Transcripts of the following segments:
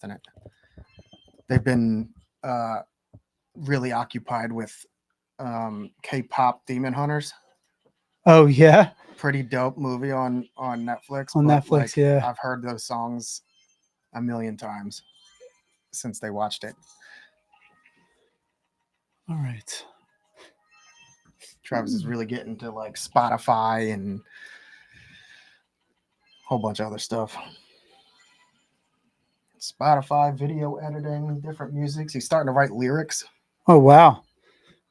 in it. They've been really occupied with K-pop Demon Hunters. Oh yeah, Pretty dope movie on Netflix. on But Netflix. Yeah. I've heard those songs a million times since they watched it. All right. Travis is really getting to like Spotify and a whole bunch of other stuff. Spotify, video editing, different musics. He's starting to write lyrics. Oh wow,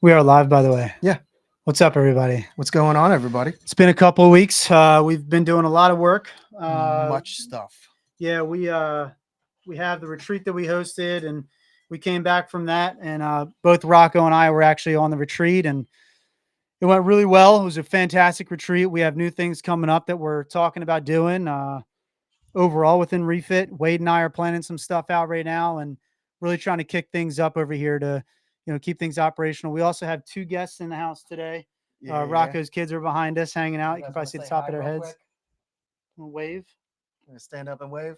we are live, by the way. Yeah. What's up, everybody? What's going on, everybody? It's been a couple of weeks. We've been doing a lot of work. Much stuff. Yeah, we have the retreat that we hosted, and we came back from that. And both Rocco and I were actually on the retreat, and it went really well. It was a fantastic retreat. We have new things coming up that we're talking about doing. Overall within Refit, Wade and I are planning some stuff out right now and really trying to kick things up over here to, keep things operational. We also have 2 guests in the house today. Rocco's kids are behind us hanging out. You can probably see the top of their heads. Wave. Stand up and wave.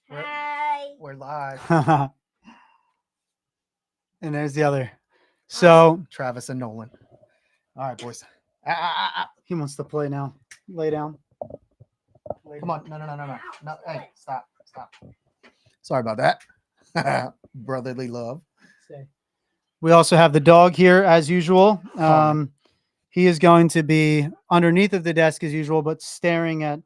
Hi. We're live. And there's the other. So Travis and Nolan. All right, boys. he wants to play now. Lay down. Come on. No. Hey, stop. Sorry about that. Brotherly love. We also have the dog here as usual. He is going to be underneath of the desk as usual, but staring at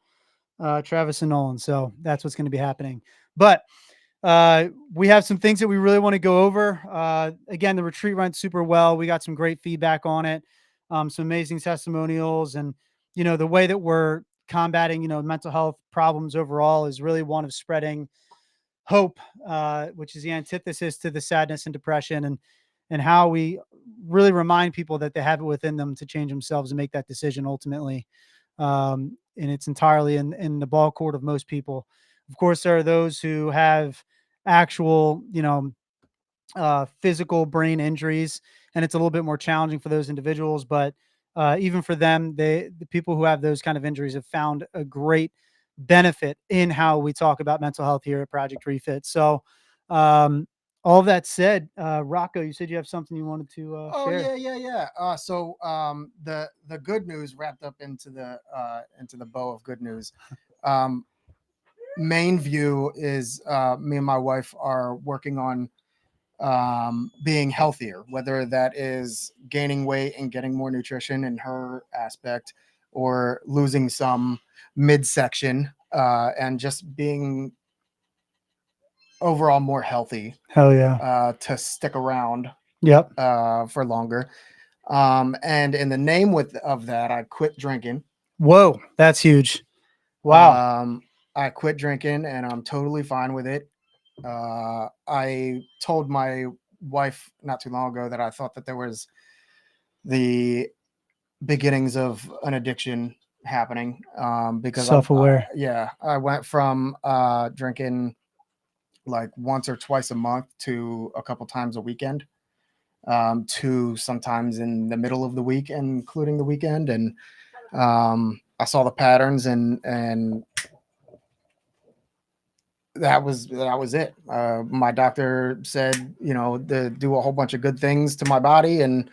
Travis and Nolan. So that's what's going to be happening. But we have some things that we really want to go over. Again, the retreat went super well. We got some great feedback on it. Some amazing testimonials, and the way that we're combating mental health problems overall is really one of spreading hope, which is the antithesis to the sadness and depression, and how we really remind people that they have it within them to change themselves and make that decision ultimately. And it's entirely in the ball court of most people. Of course, there are those who have actual, physical brain injuries, and it's a little bit more challenging for those individuals. But even for them, the people who have those kind of injuries have found a great benefit in how we talk about mental health here at Project Refit. So, all of that said, Rocco, you said you have something you wanted to share. Yeah. So the good news wrapped up into the bow of good news. Main view is me and my wife are working on being healthier, whether that is gaining weight and getting more nutrition in her aspect, or losing some midsection and just being overall more healthy. Hell yeah. To stick around. Yep. For longer. And in the name of that, I quit drinking. Whoa, that's huge. Wow. I quit drinking and I'm totally fine with it. I told my wife not too long ago that I thought that there was the beginnings of an addiction happening, because self-aware. I went from drinking like once or twice a month to a couple times a weekend, to sometimes in the middle of the week, including the weekend. And I saw the patterns, and that was it. My doctor said, to do a whole bunch of good things to my body and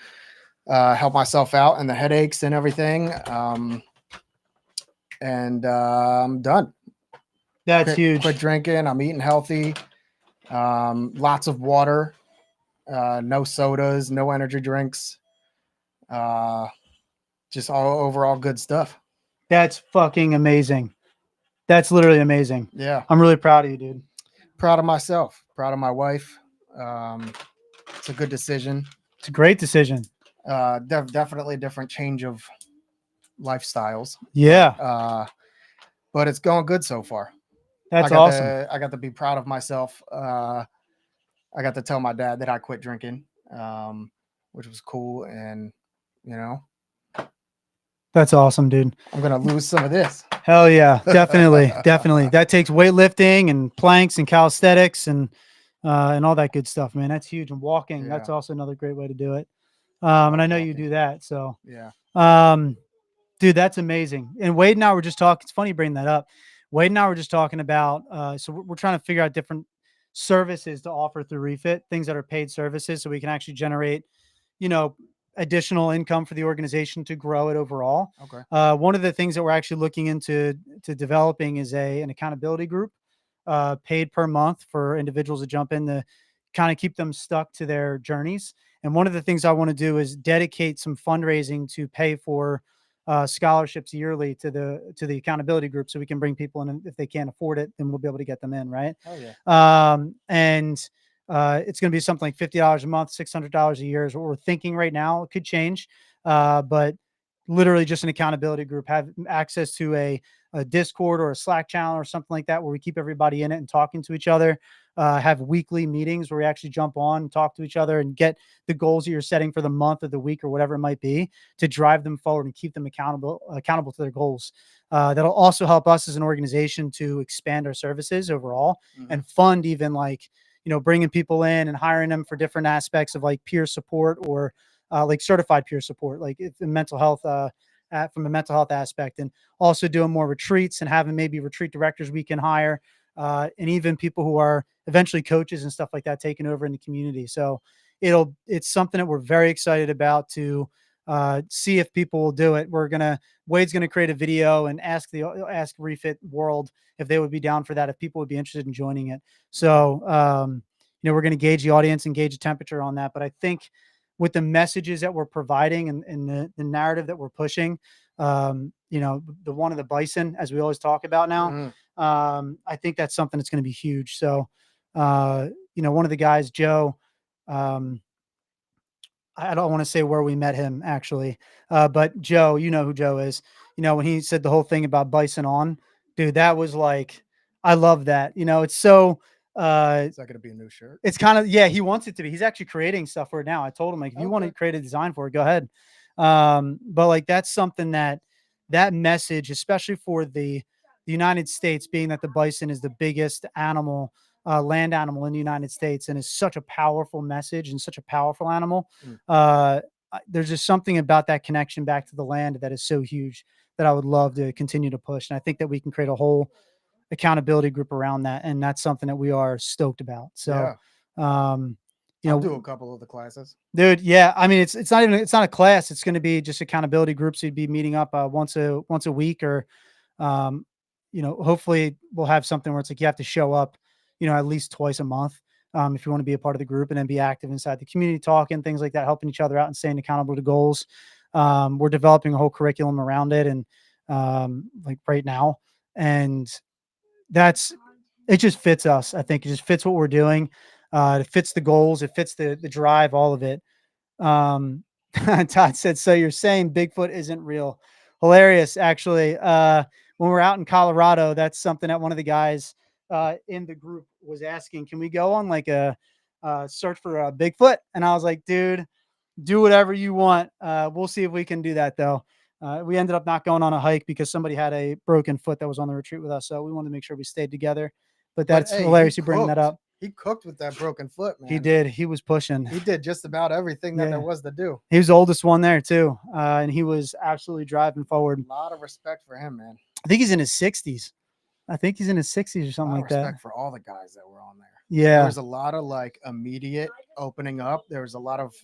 help myself out and the headaches and everything. And I'm done. That's huge. Quit drinking. I'm eating healthy. Lots of water. No sodas, no energy drinks. Just all overall good stuff. That's fucking amazing. That's literally amazing. Yeah. I'm really proud of you, dude. Proud of myself. Proud of my wife. It's a good decision. It's a great decision. Definitely a different change of lifestyles. Yeah. But it's going good so far. That's awesome. I got to be proud of myself. I got to tell my dad that I quit drinking, which was cool. And, that's awesome, dude. I'm going to lose some of this. Hell yeah. Definitely. Definitely. That takes weightlifting and planks and calisthenics and all that good stuff, man. That's huge. And walking, that's also another great way to do it. And I know you do that. So, dude, that's amazing. And Wade and I were just talking. It's funny you bring that up. Wade and I were just talking about, so we're trying to figure out different services to offer through Refit, things that are paid services, so we can actually generate, you know, additional income for the organization to grow it overall. Okay. One of the things that we're actually looking into developing is an accountability group, paid per month for individuals to jump in to kind of keep them stuck to their journeys. And one of the things I want to do is dedicate some fundraising to pay for scholarships yearly to the accountability group, so we can bring people in, and if they can't afford it, then we'll be able to get them in, right? Oh yeah. And it's going to be something like $50 a month, $600 a year is what we're thinking right now. It could change, but literally just an accountability group, have access to a Discord or a Slack channel or something like that, where we keep everybody in it and talking to each other. Have weekly meetings where we actually jump on and talk to each other and get the goals that you're setting for the month or the week or whatever it might be, to drive them forward and keep them accountable to their goals. That'll also help us as an organization to expand our services overall, and fund even like, bringing people in and hiring them for different aspects of like peer support, or like certified peer support, like in mental health, from a mental health aspect, and also doing more retreats and having maybe retreat directors we can hire, and even people who are eventually coaches and stuff like that taking over in the community. So it's something that we're very excited about to see if people will do it. Wade's gonna create a video and ask Refit world if they would be down for that, if people would be interested in joining it. So we're going to gauge the audience and gauge the temperature on that. But I think with the messages that we're providing, and the narrative that we're pushing, the one of the bison, as we always talk about now, I think that's something that's going to be huge. So, one of the guys, Joe, I don't want to say where we met him actually, but Joe, you know who Joe is. When he said the whole thing about bison on, dude, that was like, I love that. It's so. Is that going to be a new shirt? It's kind of, yeah, he wants it to be. He's actually creating stuff for it now. I told him, like, if you want to create a design for it, go ahead. But like, that's something that message, especially for the United States, being that the bison is the biggest animal, land animal in the United States, and is such a powerful message and such a powerful animal. There's just something about that connection back to the land that is so huge, that I would love to continue to push. And I think that we can create a whole accountability group around that, and that's something that we are stoked about. So I'll do a couple of the classes, dude. Yeah, I mean, it's not a class. It's going to be just accountability groups. You'd be meeting up once a week, or hopefully we'll have something where it's like you have to show up at least twice a month, if you want to be a part of the group, and then be active inside the community, talking things like that, helping each other out and staying accountable to goals. We're developing a whole curriculum around it, and like right now, and it just fits us. I think it just fits what we're doing. It fits the goals. It fits the drive, all of it. Todd said, so you're saying Bigfoot isn't real? Hilarious. Actually, when we're out in Colorado, that's something that one of the guys in the group was asking, can we go on like a search for a Bigfoot? And I was like, dude, do whatever you want. We'll see if we can do that though. We ended up not going on a hike because somebody had a broken foot that was on the retreat with us. So we wanted to make sure we stayed together. But that's hilarious you bringing that up. He cooked with that broken foot, man. He did. He was pushing. He did just about everything that there was to do. He was the oldest one there too. And he was absolutely driving forward. A lot of respect for him, man. I think he's in his 60s. I think he's in his 60s or something like that. Respect for all the guys that were on there. Yeah. There was a lot of like immediate opening up. There was a lot of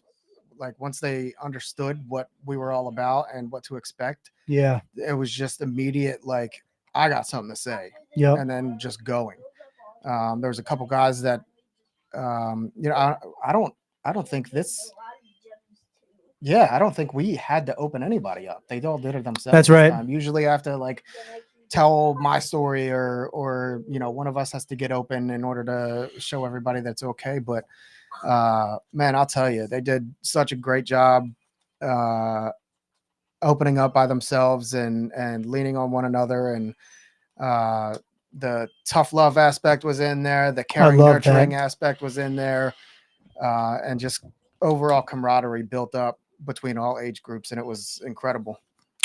like, once they understood what we were all about and what to expect. Yeah. It was just immediate, like, I got something to say. Yeah. And then just going. There was a couple guys that, I don't think this. Yeah, I don't think we had to open anybody up. They all did it themselves. That's right. Usually I have to like tell my story, or one of us has to get open in order to show everybody that's okay. But man, I'll tell you, they did such a great job opening up by themselves and leaning on one another, and the tough love aspect was in there, the caring, nurturing aspect was in there, and just overall camaraderie built up between all age groups, and it was incredible.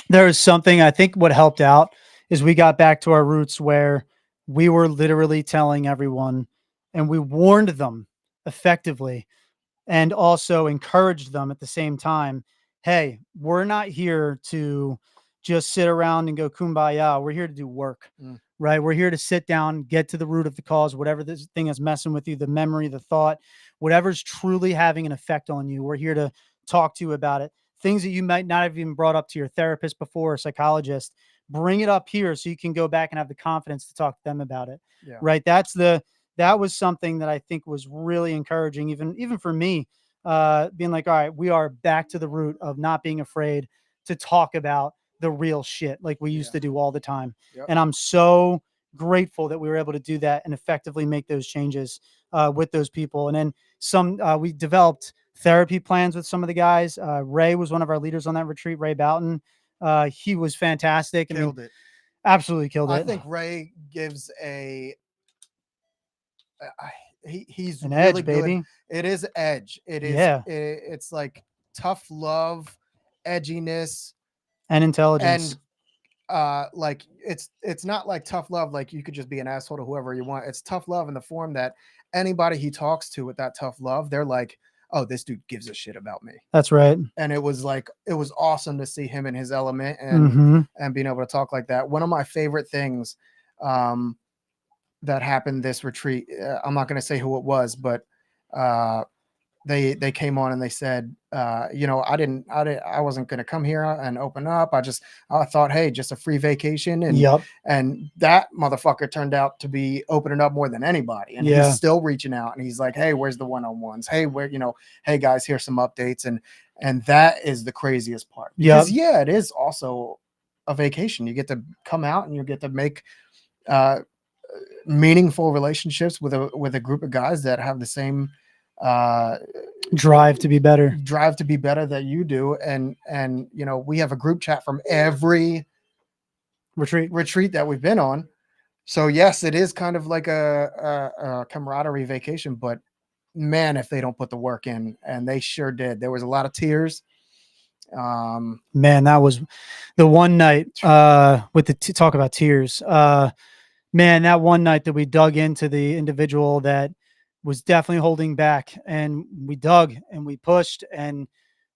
There was something, I think what helped out is we got back to our roots, where we were literally telling everyone, and we warned them effectively, and also encouraged them at the same time. Hey, we're not here to, just sit around and go kumbaya. We're here to do work, right? We're here to sit down, get to the root of the cause, whatever this thing is messing with you, the memory, the thought, whatever's truly having an effect on you. We're here to talk to you about it. Things that you might not have even brought up to your therapist before or psychologist, bring it up here so you can go back and have the confidence to talk to them about it. Yeah. Right. That was something that I think was really encouraging, even for me, being like, all right, we are back to the root of not being afraid to talk about the real shit like we used to do all the time. Yep. And I'm so grateful that we were able to do that and effectively make those changes with those people. And then we developed therapy plans with some of the guys. Ray was one of our leaders on that retreat, Ray Boughton. He was fantastic. Killed it. Absolutely killed it. I think Ray gives he's an really edge, good. baby. It is edge. It is. Yeah. It's like tough love, edginess, and intelligence. And like it's not like tough love like you could just be an asshole to whoever you want. It's tough love in the form that anybody he talks to with that tough love, they're like, oh, this dude gives a shit about me. That's right. And it was awesome to see him in his element and being able to talk like that. One of my favorite things that happened this retreat, I'm not going to say who it was, but they came on and they said, I wasn't going to come here and open up. I thought, hey, just a free vacation. And that motherfucker turned out to be opening up more than anybody. And he's still reaching out and he's like, hey, where's the one-on-ones? Hey, hey guys, here's some updates. And that is the craziest part. Because it is also a vacation. You get to come out and you get to make meaningful relationships with a group of guys that have the same drive to be better that you do. And we have a group chat from every retreat that we've been on. So yes, it is kind of like a camaraderie vacation, but man, if they don't put the work in, and they sure did. There was a lot of tears. Man, that was the one night with the talk about tears. Man, that one night that we dug into the individual that was definitely holding back, and we dug and we pushed, and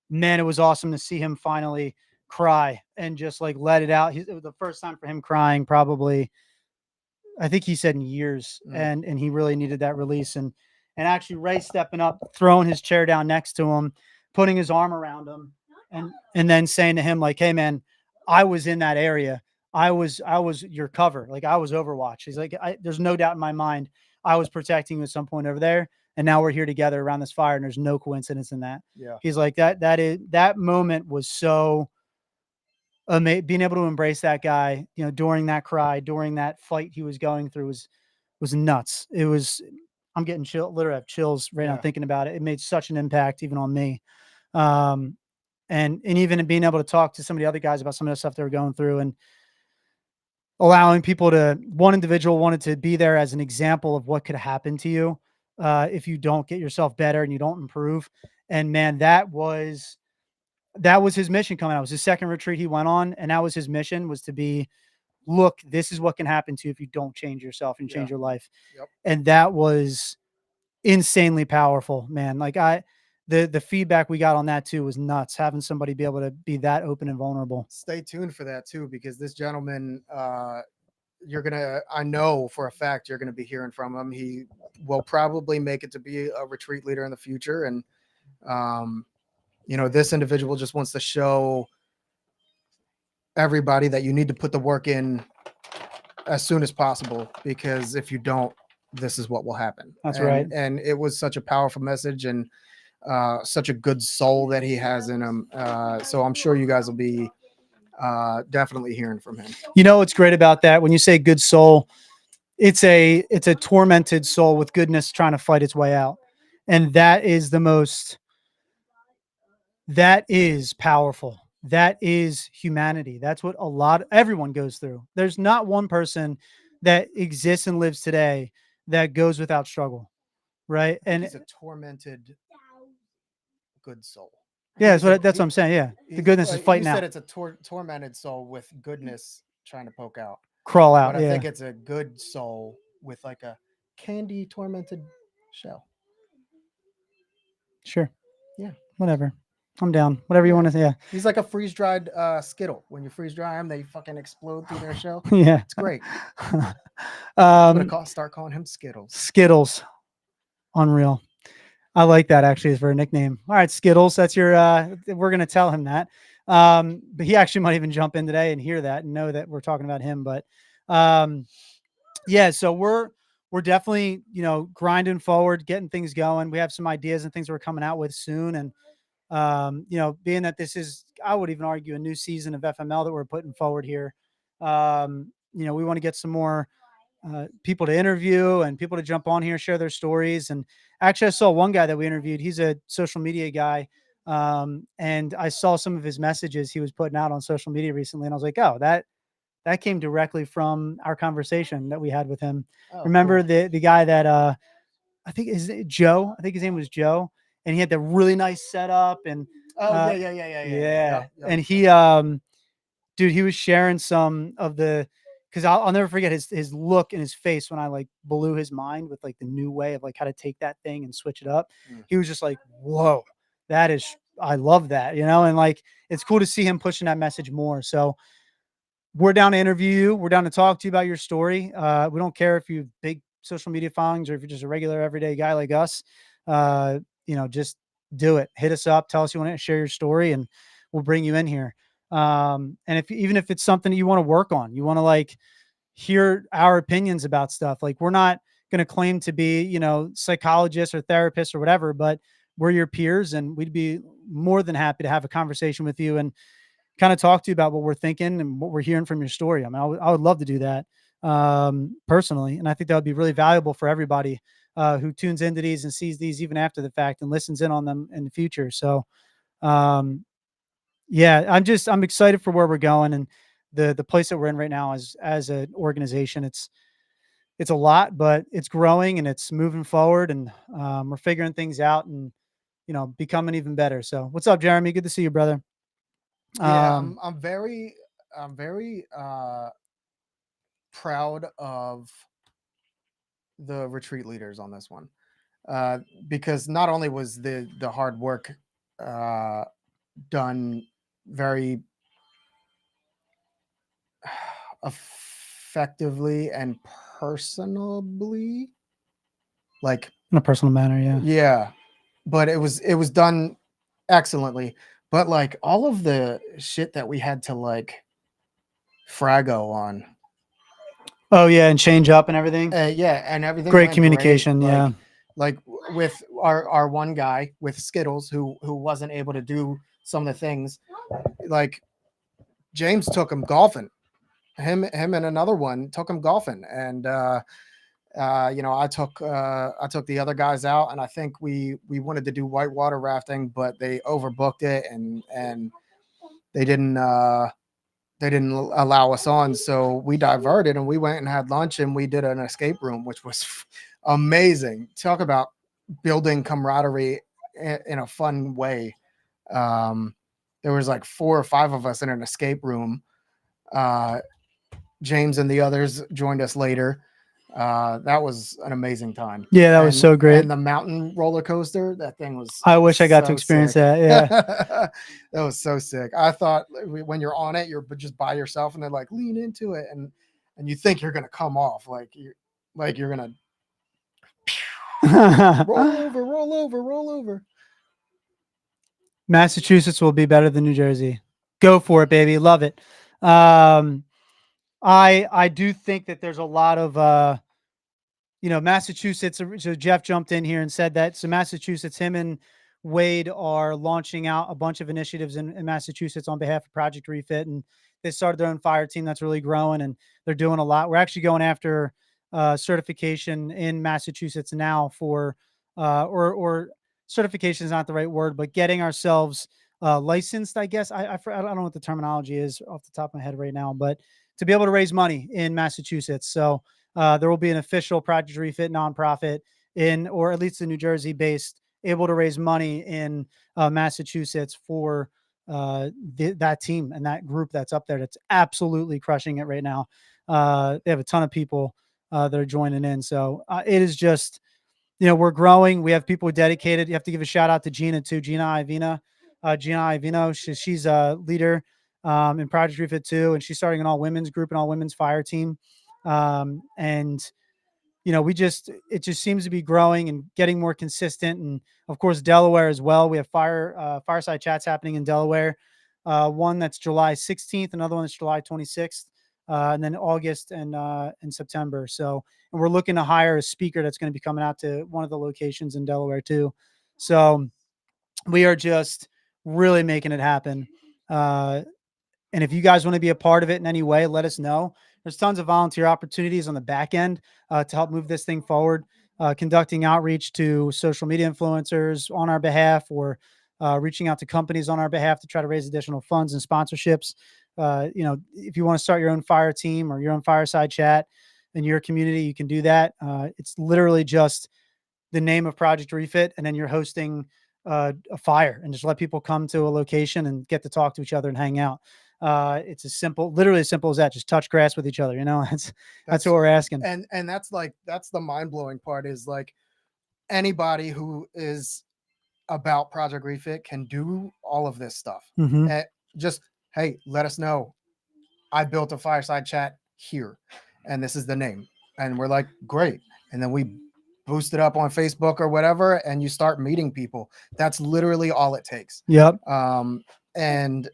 man, it was awesome to see him finally cry and just like let it out. It was the first time for him crying, probably, I think he said in years, and he really needed that release. And actually Ray stepping up, throwing his chair down next to him, putting his arm around him, and then saying to him like, hey man, I was in that area. I was your cover. Like I was Overwatch. He's like, there's no doubt in my mind I was protecting you at some point over there. And now we're here together around this fire. And there's no coincidence in that. Yeah. He's like that moment was so being able to embrace that guy, during that cry, during that fight he was going through was nuts. I'm getting literally have chills right now thinking about it. It made such an impact even on me. And even being able to talk to some of the other guys about some of the stuff they were going through, and allowing people one individual wanted to be there as an example of what could happen to you if you don't get yourself better and you don't improve. And man, that was his mission coming out. It was his second retreat he went on, and that was his mission, was to be, look, this is what can happen to you if you don't change yourself and change your life. And that was insanely powerful, man. Like the feedback we got on that too was nuts. Having somebody be able to be that open and vulnerable. Stay tuned for that too, because this gentleman, I know for a fact you're gonna be hearing from him. He will probably make it to be a retreat leader in the future, and this individual just wants to show everybody that you need to put the work in as soon as possible, because if you don't, this is what will happen. That's right. And it was such a powerful message, and such a good soul that he has in him. So I'm sure you guys will be definitely hearing from him. What's great about that, when you say good soul, it's a tormented soul with goodness trying to fight its way out. And that is powerful. That is humanity. That's what everyone goes through. There's not one person that exists and lives today that goes without struggle. Right. And he's a tormented good soul. Yeah, that's what I'm saying. Yeah, the goodness is fighting out. You said it's a tormented soul with goodness trying to poke out, crawl out. But I think it's a good soul with like a candy tormented shell. Sure. Yeah. Whatever. I'm down. Whatever you Yeah. want to say. Yeah. He's like a freeze dried Skittle. When you freeze dry them, they fucking explode through their shell. Yeah. It's great. I'm gonna start calling him Skittles. Skittles. Unreal. I like that actually as for a nickname. All right, Skittles. That's your we're gonna tell him that. But he actually might even jump in today and hear that and know that we're talking about him. But yeah, so we're definitely, grinding forward, getting things going. We have some ideas and things we're coming out with soon. And being that this is, I would even argue, a new season of FML that we're putting forward here. We want to get some more people to interview and people to jump on here, share their stories. And actually, I saw one guy that we interviewed. He's a social media guy. And I saw some of his messages he was putting out on social media recently. And I was like, oh, that came directly from our conversation that we had with him. Oh, Remember cool. the guy that I think is Joe. I think his name was Joe, and he had the really nice setup and Oh yeah. Yep, And yep. he dude, he was sharing some of the, because I'll never forget his look in his face when I like blew his mind with like the new way of like how to take that thing and switch it up. He was just like, whoa, I love that, and like it's cool to see him pushing that message more. So we're down to interview you. We're down to talk to you about your story. We don't care if you have big social media followings or if you're just a regular everyday guy like us. Just do it. Hit us up. Tell us you want to share your story, and we'll bring you in here. And even if it's something that you want to work on, you want to like hear our opinions about stuff. Like we're not going to claim to be, psychologists or therapists or whatever, but we're your peers, and we'd be more than happy to have a conversation with you and kind of talk to you about what we're thinking and what we're hearing from your story. I mean, I would love to do that personally. And I think that would be really valuable for everybody who tunes into these and sees these even after the fact and listens in on them in the future. So, yeah, I'm excited for where we're going and the place that we're in right now as an organization. It's a lot, but it's growing and it's moving forward, and we're figuring things out and, becoming even better. So what's up, Jeremy? Good to see you, brother. Yeah, I'm very proud of the retreat leaders on this one, because not only was the hard work uh, done very effectively and personably, like, In a personal manner. Yeah. yeah, but it was done excellently. But like all of the shit that we had to like frago on, Oh yeah. And change up and everything. yeah, and everything Great went great. communication. Yeah. Like with our one guy with Skittles who wasn't able to do some of the things. Like James took him golfing. Him and another one took him golfing, and I took the other guys out, and I think we wanted to do whitewater rafting, but they overbooked it, and they didn't allow us on, so we diverted and we went and had lunch and we did an escape room, which was amazing. Talk about building camaraderie in a fun way. There was like 4 or 5 of us in an escape room. James and the others joined us later. That was an amazing time. Yeah, that was so great. And the mountain roller coaster, that thing was. I wish I got to so experience sick. that. Yeah. That was so sick. I thought when you're on it, you're just by yourself, and they're like lean into it, and you think you're gonna come off you're gonna roll over. Massachusetts will be better than New Jersey. Go for it, baby. Love it. I do think that there's a lot of Massachusetts. So Jeff jumped in here and said that. So Massachusetts, him and Wade are launching out a bunch of initiatives in Massachusetts on behalf of Project Refit, and they started their own fire team that's really growing, and they're doing a lot. We're actually going after certification in Massachusetts now for, or certification is not the right word, but getting ourselves licensed, I guess. I don't know what the terminology is off the top of my head right now, but to be able to raise money in Massachusetts. So there will be an official Project Refit nonprofit or at least a New Jersey based, able to raise money in Massachusetts for that team and that group that's up there. That's absolutely crushing it right now. They have a ton of people that are joining in. So it is just, we're growing. We have people dedicated. You have to give a shout out to Gina too. Gina Ivina. Gianna Ivino. She's a leader in Project Refit too, and she's starting an all women's group, an all women's fire team. And it just seems to be growing and getting more consistent. And of course, Delaware as well. We have fireside chats happening in Delaware. One that's July 16th, another one that's July 26th, and then August and September. So, and we're looking to hire a speaker that's going to be coming out to one of the locations in Delaware too. So we are just really making it happen. And if you guys want to be a part of it in any way, let us know. There's tons of volunteer opportunities on the back end to help move this thing forward, conducting outreach to social media influencers on our behalf, or reaching out to companies on our behalf to try to raise additional funds and sponsorships. If you want to start your own fire team or your own fireside chat in your community, you can do that. It's literally just the name of Project Refit, and then you're hosting a fire, and just let people come to a location and get to talk to each other and hang out. It's literally as simple as that. Just touch grass with each other. That's what we're asking. And that's the mind-blowing part, is like anybody who is about Project Refit can do all of this stuff. Mm-hmm. Just, hey, let us know. I built a fireside chat here, and this is the name. And we're like, great. And then we boost it up on Facebook or whatever, and you start meeting people. That's literally all it takes. Yep. And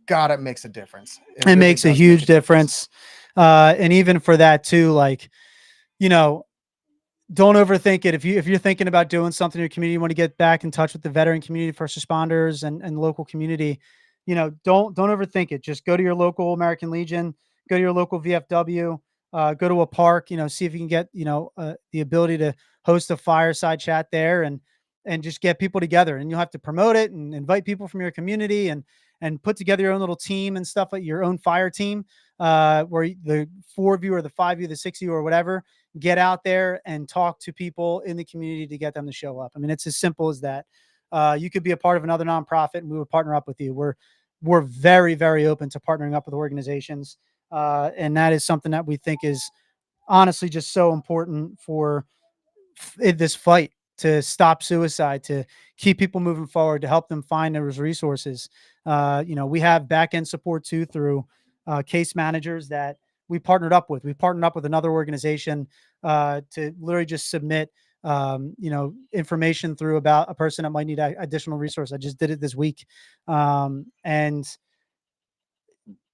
God, it makes a difference. It really makes a huge difference. And even for that too, like, don't overthink it. If you're thinking about doing something in your community, you want to get back in touch with the veteran community, first responders, and local community, don't overthink it. Just go to your local American Legion, go to your local VFW, go to a park, see if you can get, the ability to host a fireside chat there, and just get people together. And you'll have to promote it and invite people from your community, and put together your own little team and stuff, like your own fire team, where the 4 of you or the 5 of you, the 6 of you or whatever, get out there and talk to people in the community to get them to show up. I mean, it's as simple as that. You could be a part of another nonprofit and we would partner up with you. We're very, very open to partnering up with organizations. And that is something that we think is honestly just so important for this fight to stop suicide, to keep people moving forward, to help them find those resources. We have back-end support too through case managers that we partnered up with. We partnered up with another organization to literally just submit, information through about a person that might need additional resource. I just did it this week. And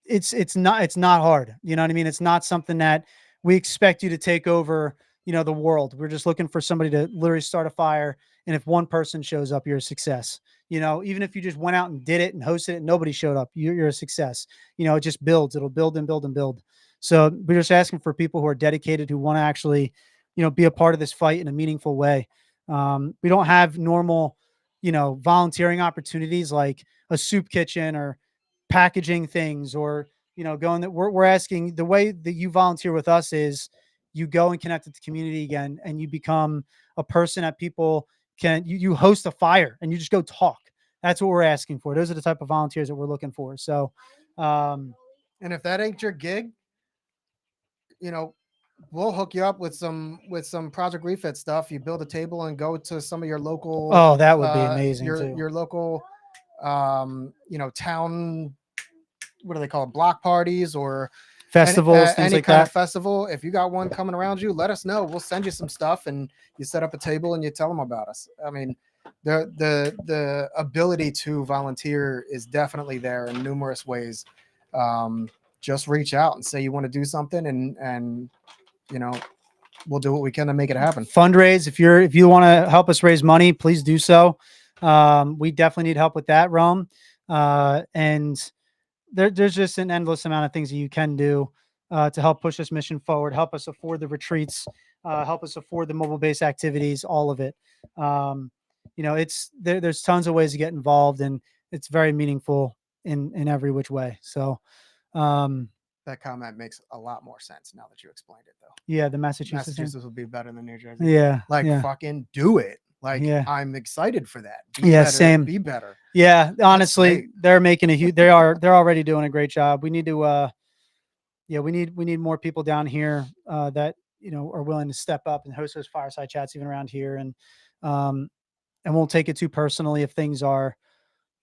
it's not hard. You know what I mean? It's not something that we expect you to take over, the world. We're just looking for somebody to literally start a fire. And if one person shows up, you're a success. Even if you just went out and did it and hosted it and nobody showed up, you're a success. It just builds. It'll build and build and build. So we're just asking for people who are dedicated, who want to actually, be a part of this fight in a meaningful way. We don't have normal, volunteering opportunities like a soup kitchen or packaging things, or, going that we're asking. The way that you volunteer with us is you go and connect with the community again, and you become a person that people you host a fire and you just go talk. That's what we're asking for. Those are the type of volunteers that we're looking for. So, and if that ain't your gig, we'll hook you up with some Project Refit stuff. You build a table and go to some of your local. Oh, that would be amazing too. Your local, town. What do they call it? Block parties or festivals, things any like kind that. of festival. If you got one coming around you, let us know. We'll send you some stuff, and you set up a table and you tell them about us. I mean, the ability to volunteer is definitely there in numerous ways. Just reach out and say you want to do something, and we'll do what we can to make it happen. Fundraise. If you want to help us raise money, please do so. We definitely need help with that realm. And there's just an endless amount of things that you can do to help push this mission forward, help us afford the retreats, help us afford the mobile-based activities, all of it. There's tons of ways to get involved, and it's very meaningful in every which way. So that comment makes a lot more sense now that you explained it, though. Yeah, the Massachusetts would be better than New Jersey. Yeah, fucking do it. I'm excited for that. Same. Be better. Yeah, honestly, they're making a huge. They're already doing a great job. We need to. We need more people down here that are willing to step up and host those fireside chats even around here, and won't take it too personally if things are,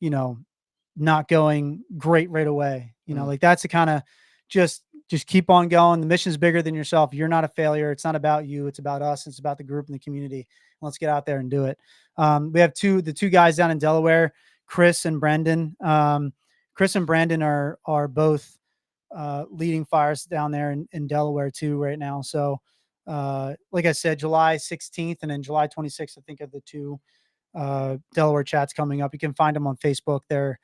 not going great right away. Mm. Like that's the kind of just keep on going. The mission's bigger than yourself. You're not a failure. It's not about you. It's about us. It's about the group and the community. Let's get out there and do it. We have the two guys down in Delaware, Chris and Brendan. Chris and Brandon are both leading fires down there in Delaware too right now. So like I said, July 16th and then July 26th, I think, are the two Delaware chats coming up. You can find them on Facebook. They're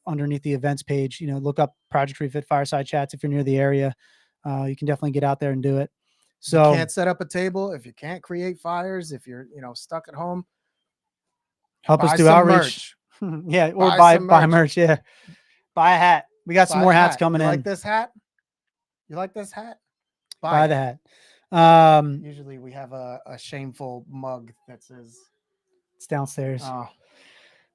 underneath the events page. Look up Project Refit Fireside Chats if you're near the area. You can definitely get out there and do it. So you can't set up a table, if you can't create fires, if you're stuck at home, help us buy do some outreach. Yeah, or buy merch. Yeah, buy a hat. We got some more hats coming in. Like this hat? You like this hat? Buy the hat. Usually we have a shameful mug that says it's downstairs. Oh,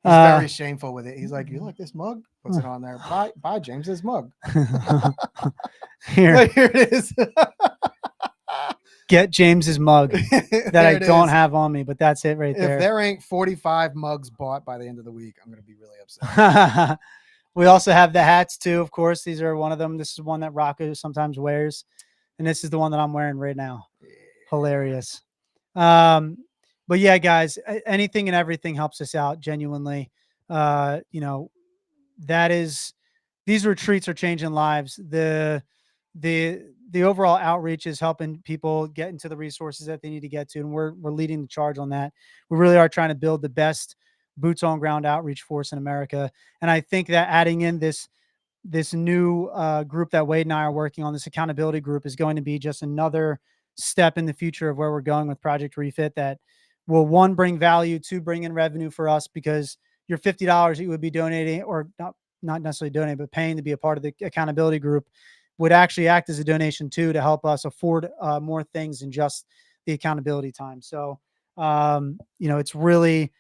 he's very shameful with it. He's like, "You like this mug?" Puts it on there. Buy James's mug. Here it is. Get James's mug that I don't have on me, but that's it right there. If there ain't 45 mugs bought by the end of the week, I'm going to be really upset. We also have the hats too. Of course, these are one of them. This is one that Rocco sometimes wears. And this is the one that I'm wearing right now. Hilarious. But yeah, guys, anything and everything helps us out genuinely. These retreats are changing lives. The overall outreach is helping people get into the resources that they need to get to. And we're leading the charge on that. We really are trying to build the best boots on ground outreach force in America. And I think that adding in this new group that Wade and I are working on, this accountability group, is going to be just another step in the future of where we're going with Project Refit that will, one, bring value, two, bring in revenue for us, because your $50 that you would be donating, or not necessarily donating, but paying to be a part of the accountability group, would actually act as a donation too, to help us afford more things than just the accountability time. So, it's really,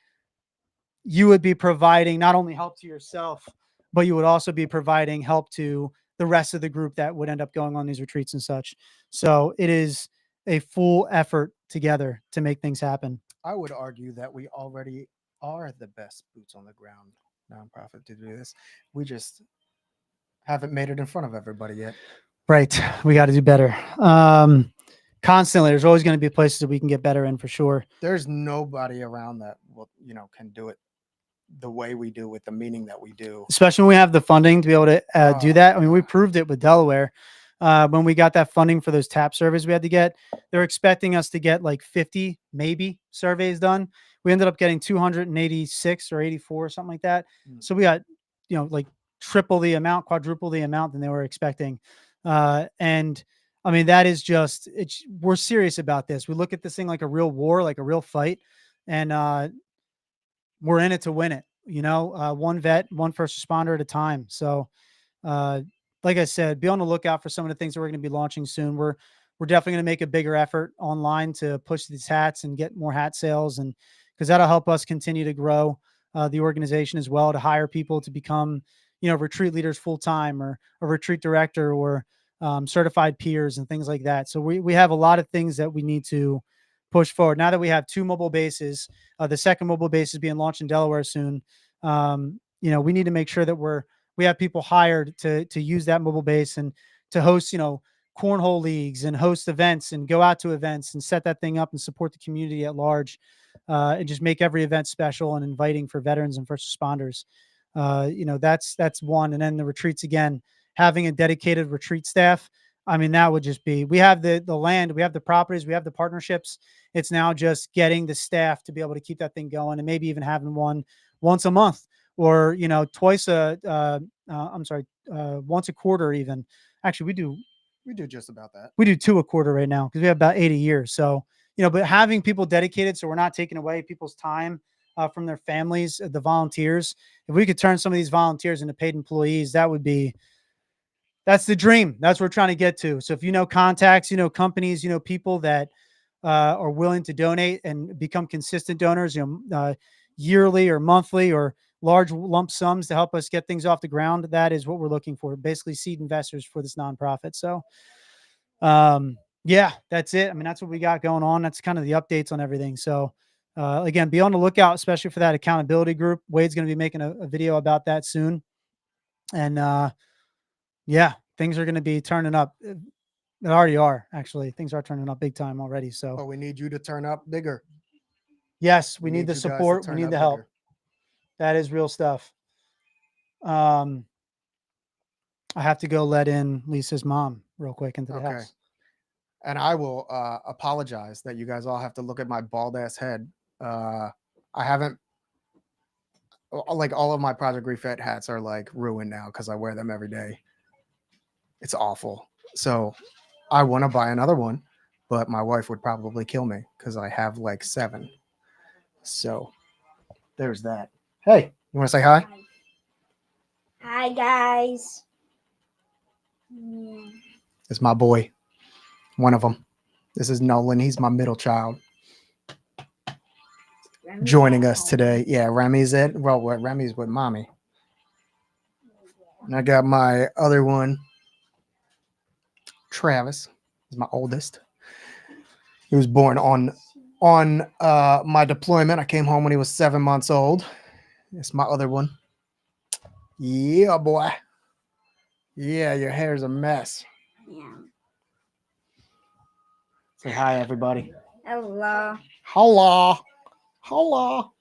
you would be providing not only help to yourself, but you would also be providing help to the rest of the group that would end up going on these retreats and such. So it is a full effort together to make things happen. I would argue that we already are the best boots on the ground nonprofit to do this. We just haven't made it in front of everybody yet. Right. We got to do better. Constantly, there's always going to be places that we can get better in, for sure. There's nobody around that will, can do it the way we do, with the meaning that we do. Especially when we have the funding to be able to do that. I mean, we proved it with Delaware. When we got that funding for those TAP surveys we had to get, they're expecting us to get like 50 maybe surveys done. We ended up getting 286 or 84, something like that. So we got, like triple the amount, quadruple the amount than they were expecting. And I mean, that is just, we're serious about this. We look at this thing like a real war, like a real fight. And we're in it to win it, one vet, one first responder at a time. So, like I said, be on the lookout for some of the things that we're going to be launching soon. We're definitely going to make a bigger effort online to push these hats and get more hat sales, and because that'll help us continue to grow the organization as well, to hire people to become, retreat leaders full-time, or a retreat director, or certified peers and things like that. So we have a lot of things that we need to push forward. Now that we have 2 mobile bases, the second mobile base is being launched in Delaware soon. We need to make sure that we have people hired to use that mobile base and to host, cornhole leagues and host events and go out to events and set that thing up and support the community at large, and just make every event special and inviting for veterans and first responders. That's one. And then the retreats, again, having a dedicated retreat staff. I mean, that would just be, we have the land, we have the properties, we have the partnerships. It's now just getting the staff to be able to keep that thing going, and maybe even having one once a month, or, once a quarter even. Actually, we do just about that. We do 2 a quarter right now, because we have about 8 a year. So, but having people dedicated, so we're not taking away people's time from their families, the volunteers. If we could turn some of these volunteers into paid employees, that's the dream. That's what we're trying to get to. So if contacts, companies, people that are willing to donate and become consistent donors, yearly or monthly or large lump sums to help us get things off the ground, that is what we're looking for. Basically seed investors for this nonprofit. So, yeah, that's it. I mean, that's what we got going on. That's kind of the updates on everything. So, again, be on the lookout, especially for that accountability group. Wade's going to be making a video about that soon. And yeah, things are going to be turning up. They already are, actually. Things are turning up big time already. So, But we need you to turn up bigger. yes, we need the you guys to support. We turn need up the help. bigger. That is real stuff. I have to go let in Lisa's mom real quick into the Okay. house. And I will apologize that you guys all have to look at my bald ass head. I haven't, like, all of my Project Refit hats are like ruined now because I wear them every day. It's awful. So I want to buy another one, but my wife would probably kill me because I have like 7. So there's that. Hey, you want to say hi? Hi, guys. Mm. It's my boy, one of them. This is Nolan. He's my middle child. Remy's Joining at us home. today. Yeah, Remy's it. Well, Remy's with mommy. And I got my other one, Travis. He's my oldest. He was born on my deployment. I came home when he was 7 months old. It's my other one. Yeah, boy. Yeah, your hair's a mess. Yeah. Say hi, everybody. Hello. Hello. Hello.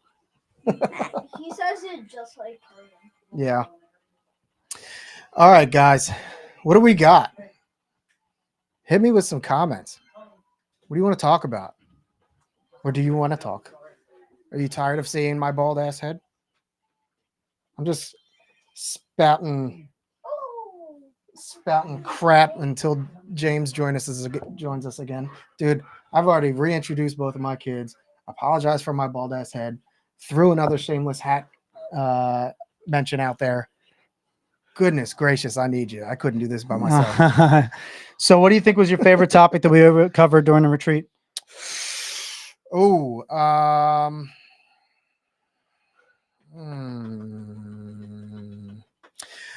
He says it just like her. Yeah. All right, guys. What do we got? Hit me with some comments. What do you want to talk about? Or do you want to talk? Are you tired of seeing my bald ass head? I'm just spouting crap until James joins us again. Dude, I've already reintroduced both of my kids. Apologize for my bald ass head. Threw another shameless hat mention out there. Goodness gracious, I need you. I couldn't do this by myself. So, what do you think was your favorite topic that we ever covered during the retreat? Oh,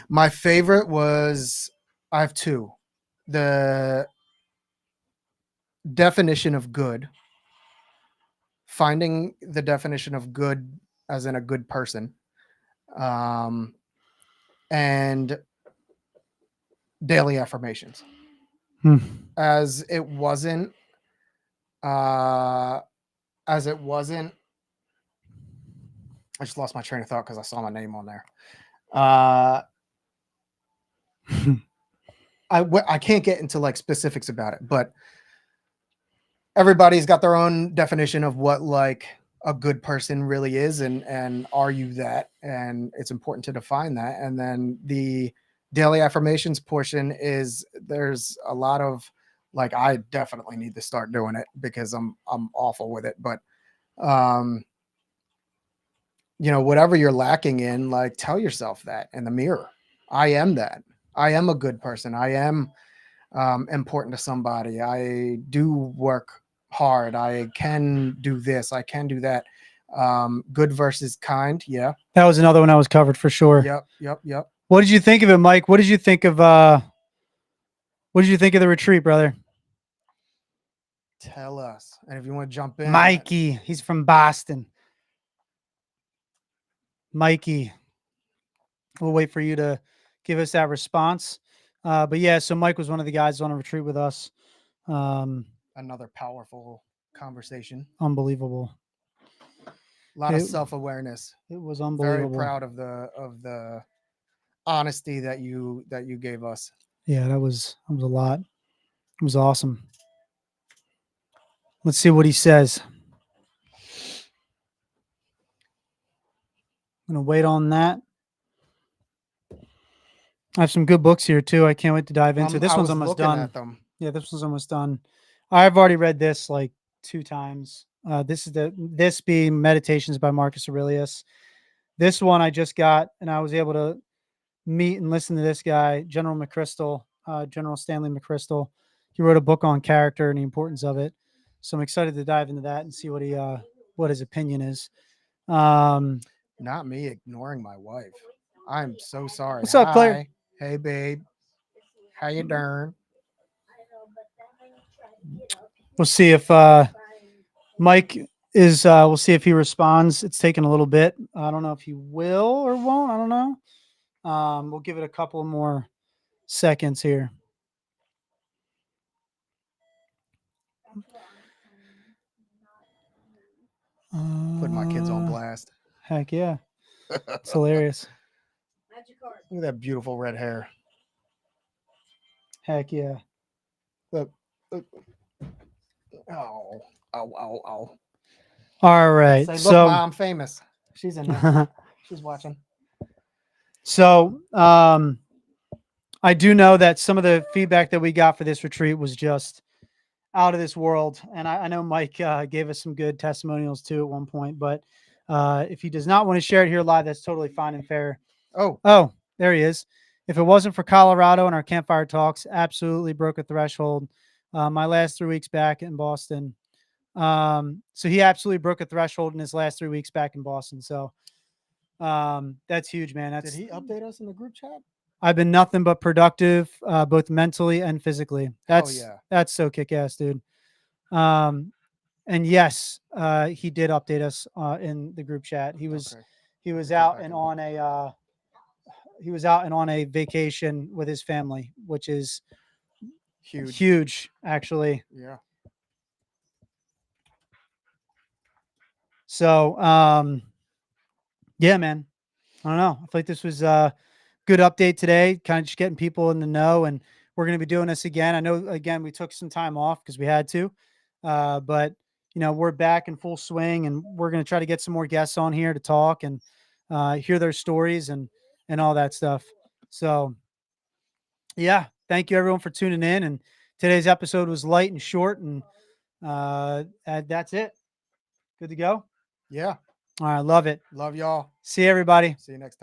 my favorite was, I have 2. The definition of good, finding the definition of good as in a good person, and daily affirmations. Hmm. As it wasn't I just lost my train of thought because I saw my name on there. I can't get into like specifics about it, but everybody's got their own definition of what like a good person really is, and are you that? And it's important to define that. And then the daily affirmations portion is, there's a lot of like, I definitely need to start doing it because I'm awful with it. But whatever you're lacking in, like, tell yourself that in the mirror. I am that. I am a good person. I am important to somebody. I do work hard. I can do this. I can do that. Good versus kind. Yeah. That was another one I was covered for sure. Yep. What did you think of it, Mike? What did you think of the retreat, brother? Tell us. And if you want to jump in, Mikey, he's from Boston. Mikey, we'll wait for you to give us that response. But yeah, so Mike was one of the guys on a retreat with us. another powerful conversation. Unbelievable. A lot of self-awareness. It was unbelievable. Very proud of the honesty that you gave us. Yeah, that was a lot. It was awesome. Let's see what he says. I'm gonna wait on that. I have some good books here too. I can't wait to dive into. This one's almost done. At them. Yeah, this one's almost done. I've already read this like 2 times. This being Meditations by Marcus Aurelius. This one I just got, and I was able to meet and listen to this guy, General McChrystal, General Stanley McChrystal. He wrote a book on character and the importance of it. So I'm excited to dive into that and see what his opinion is. Not me ignoring my wife. I'm so sorry. What's up, Claire? Hey, babe. How you doing? We'll see if Mike is we'll see if he responds. It's taking a little bit. I don't know if he will or won't. I don't know. We'll give it a couple more seconds here. Putting my kids on blast. Heck yeah. It's hilarious. Magic card. Look at that beautiful red hair. Heck yeah. Look. Look. Oh. Ow, ow, ow. All right. Say, look, so, Ma, I'm famous. She's in there. She's watching. so I do know that some of the feedback that we got for this retreat was just out of this world. And I know Mike gave us some good testimonials too at one point, but if he does not want to share it here live, that's totally fine and fair. Oh, there he is. If it wasn't for Colorado and our campfire talks, absolutely broke a threshold. My last 3 weeks back in Boston. So he absolutely broke a threshold in his last 3 weeks back in Boston. So that's huge, man. Did he update us in the group chat? I've been nothing but productive, both mentally and physically. That's yeah. that's so kick-ass, dude. And yes, he did update us in the group chat. He was Okay. he was Get out back and in. on a vacation with his family, which is Huge. huge, actually. Yeah. So yeah, man. I don't know. I feel like this was a good update today, kind of just getting people in the know, and we're going to be doing this again. I know, again, we took some time off because we had to, but we're back in full swing, and we're going to try to get some more guests on here to talk and hear their stories and all that stuff. So yeah, thank you everyone for tuning in. And today's episode was light and short, and that's it. Good to go. Yeah. All right. Love it. Love y'all. See you, everybody. See you next time.